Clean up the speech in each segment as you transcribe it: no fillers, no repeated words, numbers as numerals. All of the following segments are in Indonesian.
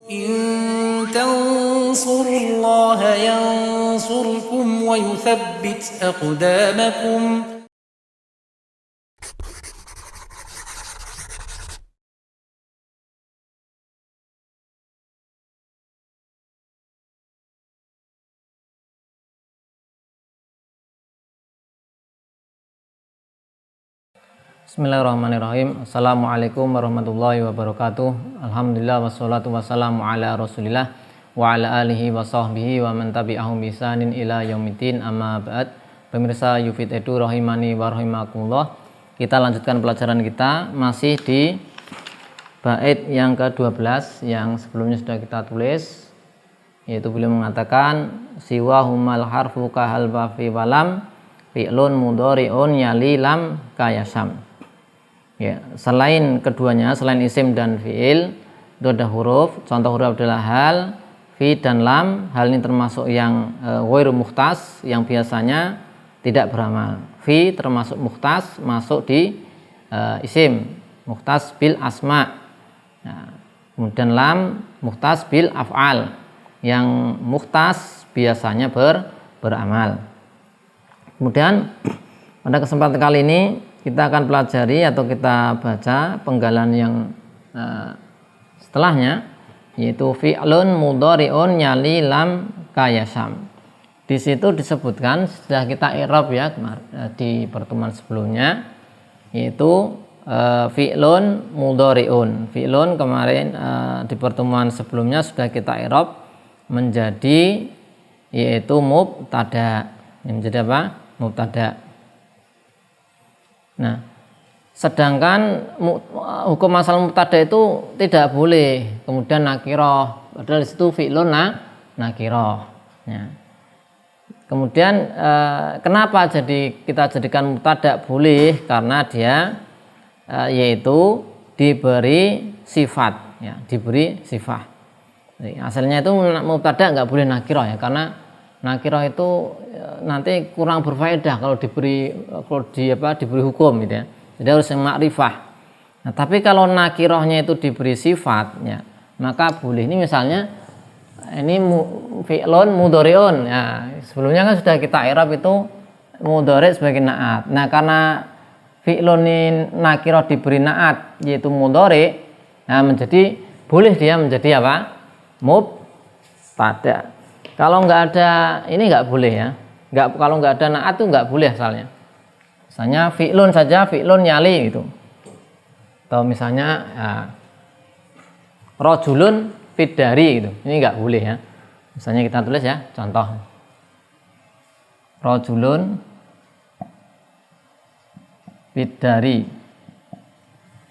إن تنصروا الله ينصركم ويثبت أقدامكم. Bismillahirrahmanirrahim. Assalamualaikum warahmatullahi wabarakatuh. Alhamdulillah wassalatu wassalamu ala rasulillah wa ala alihi wa sahbihi wa man tabi'ahum bisanin ila yaumiddin, amma ba'd. Pemirsa Yufid Edu rahimani wa rahimakumullah. Kita lanjutkan pelajaran kita masih di bait yang ke-12 yang sebelumnya sudah kita tulis, yaitu beliau mengatakan siwa humal harfu kahal fi walam fi'lun mudhari'un yali lam kayasam. Ya, selain keduanya, selain isim dan fi'il, itu ada huruf. Contoh huruf adalah hal, fi dan lam. Hal ini termasuk yang ghairu mukhtas, yang biasanya tidak beramal. Fi termasuk mukhtas, masuk di isim, mukhtas bil asma. Nah, kemudian lam mukhtas bil af'al, yang mukhtas biasanya beramal. Kemudian pada kesempatan kali ini kita akan pelajari atau kita baca penggalan yang setelahnya, yaitu fi'lun mudhari'un yali lam kayasam. Di situ disebutkan, sudah kita i'rab ya di pertemuan sebelumnya, yaitu fi'lun mudhari'un. Fi'lun kemarin di pertemuan sebelumnya sudah kita i'rab menjadi yaitu mubtada. Menjadi apa? Mubtada. Nah, sedangkan hukum asal mubtada itu tidak boleh kemudian nakiroh, padahal di situ fi'lun nakiroh. Ya. Kemudian kenapa kita jadikan mubtada boleh? Karena dia yaitu diberi sifat, ya, diberi sifat. Jadi, asalnya itu mubtada nggak boleh nakiroh ya, karena nakiroh itu nanti kurang berfaedah kalau diberi hukum gitu ya. Jadi harus yang makrifah. Nah, tapi kalau nakirohnya itu diberi sifatnya, maka boleh. Ini misalnya ini fi'lun mudhari'un. Ya, sebelumnya kan sudah kita i'rab itu mudhari' sebagai na'at. Nah, karena fi'lun nakiroh diberi na'at yaitu mudhari', nah boleh dia menjadi apa? Mubtada. Kalau nggak ada ini nggak boleh ya. Kalau nggak ada na'at itu nggak boleh asalnya. Misalnya fi'lun saja, fi'lun yali gitu. Atau misalnya rojulun fidari gitu. Ini nggak boleh ya. Misalnya kita tulis ya, contoh. Rojulun fidari.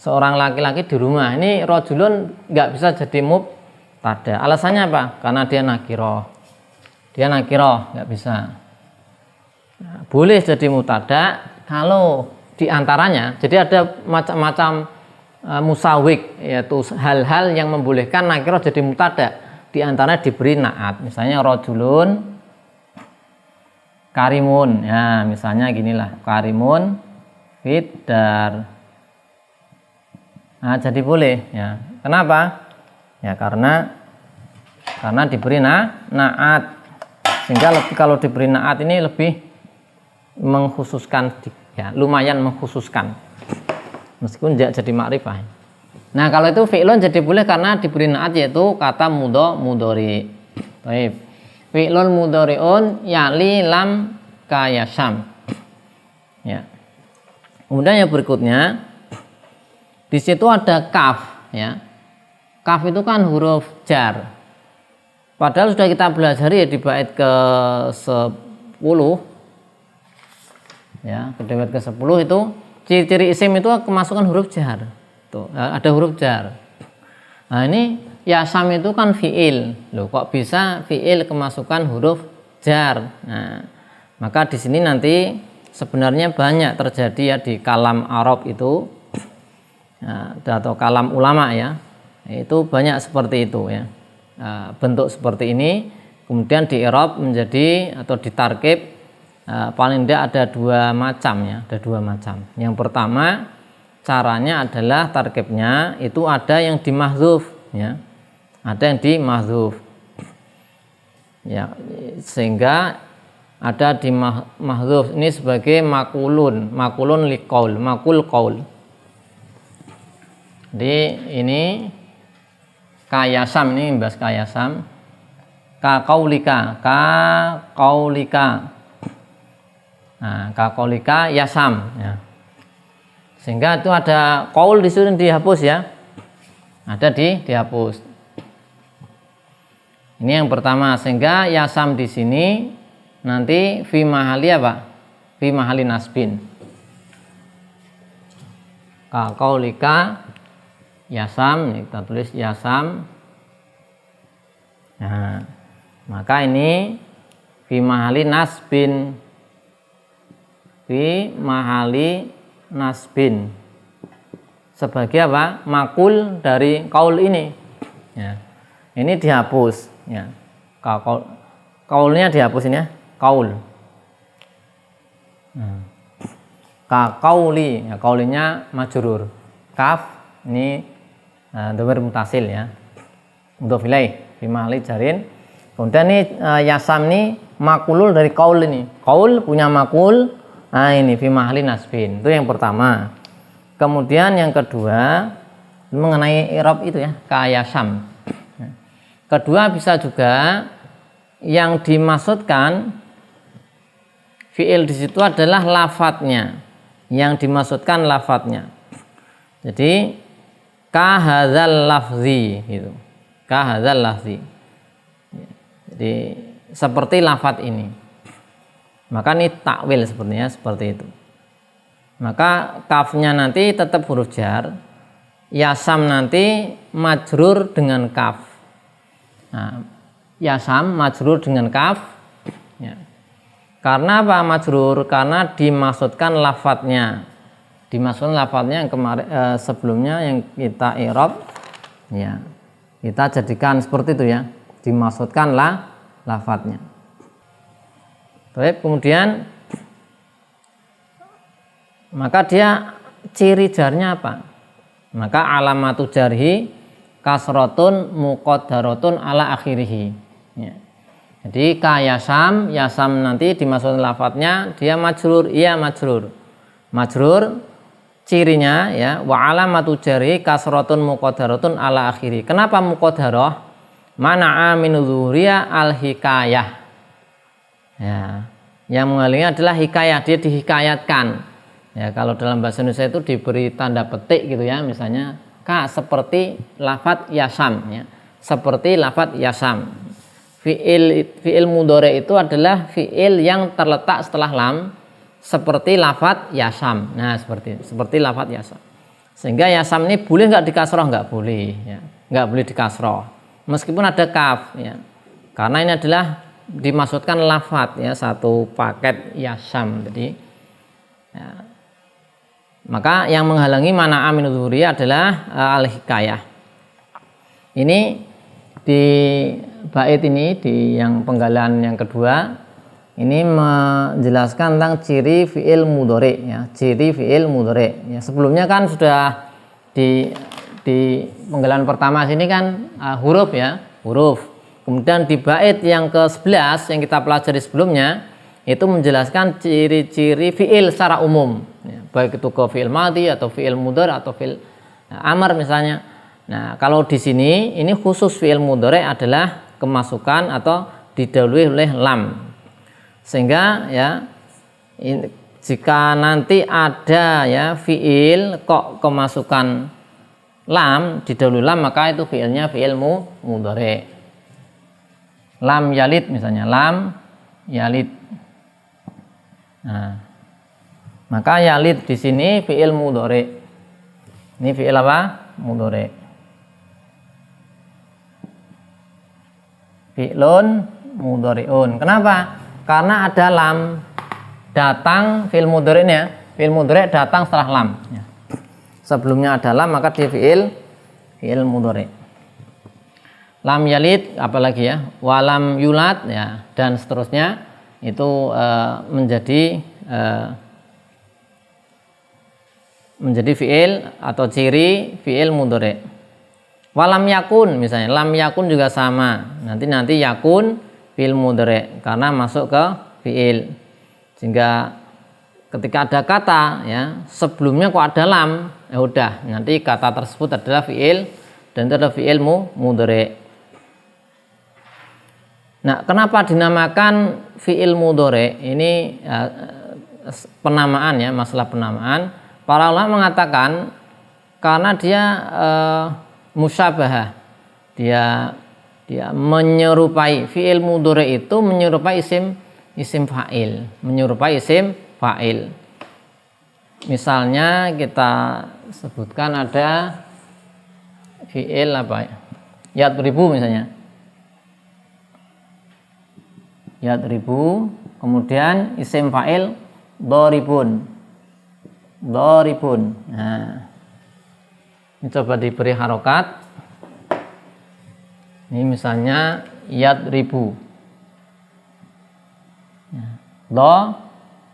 Seorang laki-laki di rumah. Ini rojulun nggak bisa jadi mubtada. Alasannya apa? Karena dia nakiroh. Dia nakiroh, nggak bisa. Nah, boleh jadi mubtada kalau diantaranya, jadi ada macam-macam musawik, yaitu hal-hal yang membolehkan nakiroh jadi mubtada. Diantaranya diberi na'at, misalnya rojulun karimun, ya misalnya ginilah, karimun fidar. Nah, jadi boleh, ya. Kenapa? Ya karena diberi na'at. Sehingga kalau diberi na'at ini lebih mengkhususkan, ya, lumayan mengkhususkan, meskipun tidak jadi makrifah. Nah, kalau itu fi'lun jadi boleh karena diberi na'at, yaitu kata mudhari. Baik. Fi'lun mudhari'un yali lam kayasam. Ya. Kemudian yang berikutnya di situ ada kaf, ya. Kaf itu kan huruf jar. Padahal sudah kita pelajari ya di bait ke-10. Ya, di bait ke-10 itu ciri-ciri isim itu kemasukan huruf jar. Tuh, ada huruf jar. Nah, ini yasam itu kan fi'il. Loh, kok bisa fi'il kemasukan huruf jar? Nah, maka di sini nanti sebenarnya banyak terjadi ya di kalam Arab itu. Nah, atau kalam ulama ya. Itu banyak seperti itu ya. Bentuk seperti ini kemudian di i'rab menjadi atau ditarkib paling tidak ada dua macam ya, ada dua macam. Yang pertama caranya adalah tarkibnya itu ada yang dimahdzuf ya, ada yang di mahdzuf. Ya, sehingga ada di mahdzuf ini sebagai makulun liqaul, makul qaul. Jadi ini kayasam, ini bahas kayasam. Ka qaulika, nah, ka qaulika yasam ya. Sehingga itu ada qaul disuruh dihapus ya, ada dihapus. Ini yang pertama, sehingga yasam di sini nanti fi mahali apa? Fi mahali nasbin. Ka qaulika yasam, kita tulis yasam. Nah, maka ini fi mahali nasbin, fi mahali nasbin sebagai apa? Makul dari kaul ini ya. Ini dihapus ya. Kaulnya dihapus ini ya, kaul. Ka kauli ya, kaulinya majrur. Kaf ini dhamir mutasil ya. Mudhof ilaih fi mahali jarin. Kemudian ini yasam ini makulul dari kaul ini. Kaul punya makul. Nah ini fi mahali nasbin. Itu yang pertama. Kemudian yang kedua mengenai i'rab itu ya, kayasam. Kedua bisa juga yang dimaksudkan fi'il di situ adalah lafadznya. Yang dimaksudkan lafadznya. Jadi kahadzal lafzi gitu. Kahadzal lafzi. Jadi seperti lafadz ini. Maka ini takwil sepertinya seperti itu. Maka kafnya nanti tetap huruf jar, yasam nanti majrur dengan kaf. Nah, yasam majrur dengan kaf ya. Karena apa majrur? Karena dimaksudkan lafadznya. Dimaksudkan lafadznya yang kemarin sebelumnya yang kita i'rab ya. Kita jadikan seperti itu ya. Dimaksudkanlah lafadznya. Baik, kemudian maka dia ciri jarnya apa? Maka alamatu jarhi kasrotun muqaddaratun ala akhirih ya. Jadi kayasam, yasam nanti dimaksudkan lafadznya dia majrur, iya majrur. Majrur cirinya ya wa alamatu jarhi kasrotun muqaddaratun ala akhirih. Kenapa muqaddarah? Mana'a min zuhriya al-hikayah ya, yang menghalangi adalah hikayah, dia dihikayatkan ya. Kalau dalam bahasa Indonesia itu diberi tanda petik gitu ya, misalnya ka seperti lafadz yasam ya, seperti lafadz yasam. Fi'il mudhari itu adalah fi'il yang terletak setelah lam seperti lafadz yasam. Nah seperti lafadz yasam, sehingga yasam ini boleh nggak dikasroh? Nggak boleh ya, nggak boleh dikasroh meskipun ada kaf ya, karena ini adalah dimaksudkan lafadz ya, satu paket yasam. Jadi ya, maka yang menghalangi mana amin dzuri adalah al-hikayah. Ini di bait ini, di yang penggalan yang kedua ini menjelaskan tentang ciri fi'il mudhari ya, ciri fi'il mudhari ya. Sebelumnya kan sudah di penggalan pertama sini kan huruf ya, huruf. Kemudian di bait yang ke-11 yang kita pelajari sebelumnya itu menjelaskan ciri-ciri fi'il secara umum ya, baik itu ke fi'il madhi atau fi'il mudhari atau fi'il amr misalnya. Nah, kalau di sini ini khusus fi'il mudhari adalah kemasukan atau didahului oleh lam. Sehingga ya jika nanti ada ya fi'il kok kemasukan lam, didahului lam, maka itu fi'ilnya fi'il mudhari. Lam yalid misalnya, lam yalid. Nah, maka yalid di sini fi'il mudhari. Ini fi'il apa? Mudhari. Fi'lun mudhari'un. Kenapa? Karena ada lam datang fi'il mudhari ya. Fi'il mudhari datang setelah lam ya. Sebelumnya ada lam maka dia fi'il mudhari. Lam yalid apalagi ya, walam yulad ya, dan seterusnya itu menjadi fi'il atau ciri fi'il mudhari. Walam yakun misalnya, lam yakun juga sama. Nanti yakun fi'il mudhari karena masuk ke fi'il. Sehingga ketika ada kata ya, sebelumnya kok ada lam, ya udah, nanti kata tersebut adalah fi'il dan itu adalah fi'il mudhari. Nah, kenapa dinamakan fi'il mudhari? Ini penamaan ya, masalah penamaan. Para ulama mengatakan karena dia musyabahah, dia menyerupai fi'il mudhari itu menyerupai isim fa'il, menyerupai isim fa'il. Misalnya kita sebutkan ada fi'il apa ya? Yadribu misalnya. Yadribu, kemudian isim fa'il dharibun. Dharibun. Nah, ini coba diberi harokat. Ini misalnya yadribu.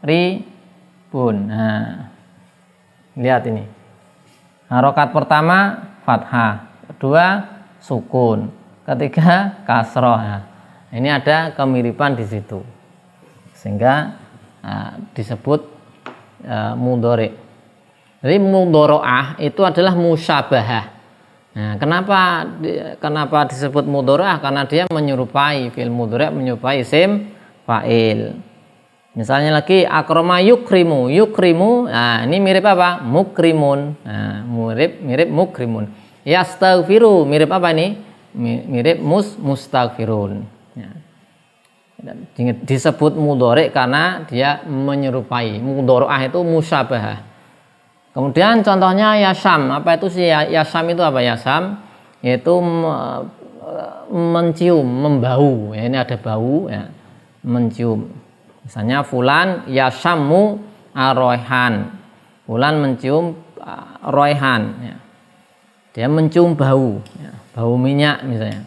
Dharibun. Nah, lihat ini. Harokat pertama fathah, kedua sukun, ketiga kasroh. Nah, ini ada kemiripan di situ, sehingga disebut mudhari. Jadi mudharaah itu adalah musyabahah. Nah, kenapa disebut mudharaah? Karena dia menyerupai fi'il mudhari, menyerupai isim fa'il. Misalnya lagi akrama yukrimu, nah ini mirip apa? Mukrimun. Nah, mirip mukrimun. Yastaghfiru mirip apa ini? Mirip mustaghfirun. Ya. Disebut mudhari karena dia menyerupai. Mudharaah itu musyabahah. Kemudian contohnya yasam. Apa itu sih yasam itu apa? Yasam yaitu mencium, membau. Ya, ini ada bau ya, mencium. Misalnya fulan yasamu aroihan. Fulan mencium roihan ya. Dia mencium bau ya, bau minyak misalnya.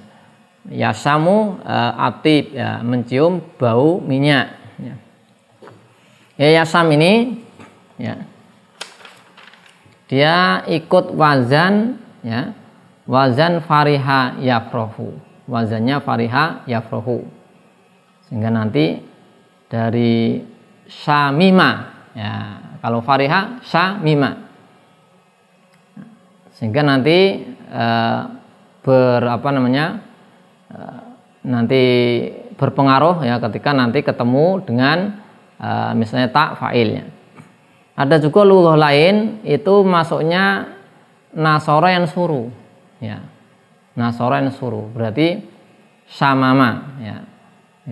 Yasamu atib ya, mencium bau minyak ya. Yasam ini ya, dia ikut wazan ya, wazan fariha yafrohu, wazannya fariha yafrohu, sehingga nanti dari syamima ya, kalau fariha syamima, sehingga nanti nanti berpengaruh ya ketika nanti ketemu dengan misalnya tak fa'ilnya. Ada juga lughah lain itu masuknya nasara yang suruh ya, nasara yang suruh berarti syamama ya.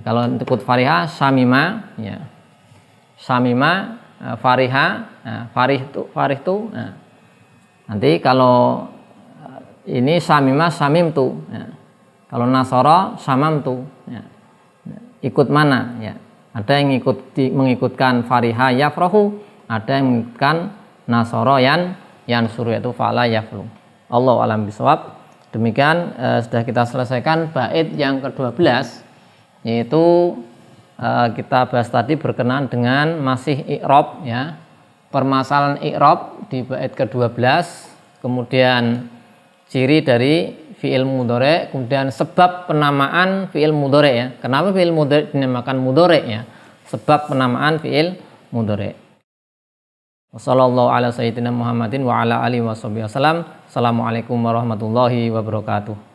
Kalau ikut fariha samima ya, samima fariha farih tu nah. Nanti kalau ini samima samim tu ya. Kalau nasara samam tu ya. Ikut mana ya, ada yang mengikutkan fariha yafrahu, ada yang mengikutkan nasara yan suruh, yaitu fa'ala yaflu. Allahu a'lam bishawab. Demikian sudah kita selesaikan bait yang ke-12, yaitu kita bahas tadi berkenaan dengan masih i'rab ya, permasalahan i'rab di bait ke-12, kemudian ciri dari fi'il mudhari, kemudian sebab penamaan fi'il mudhari ya. Kenapa fi'il mudhari dinamakan mudhari ya? Sebab penamaan fi'il mudhari. Wassallallahu ala sayyidina Muhammadin wa ala alihi wasallam. Assalamualaikum warahmatullahi wabarakatuh.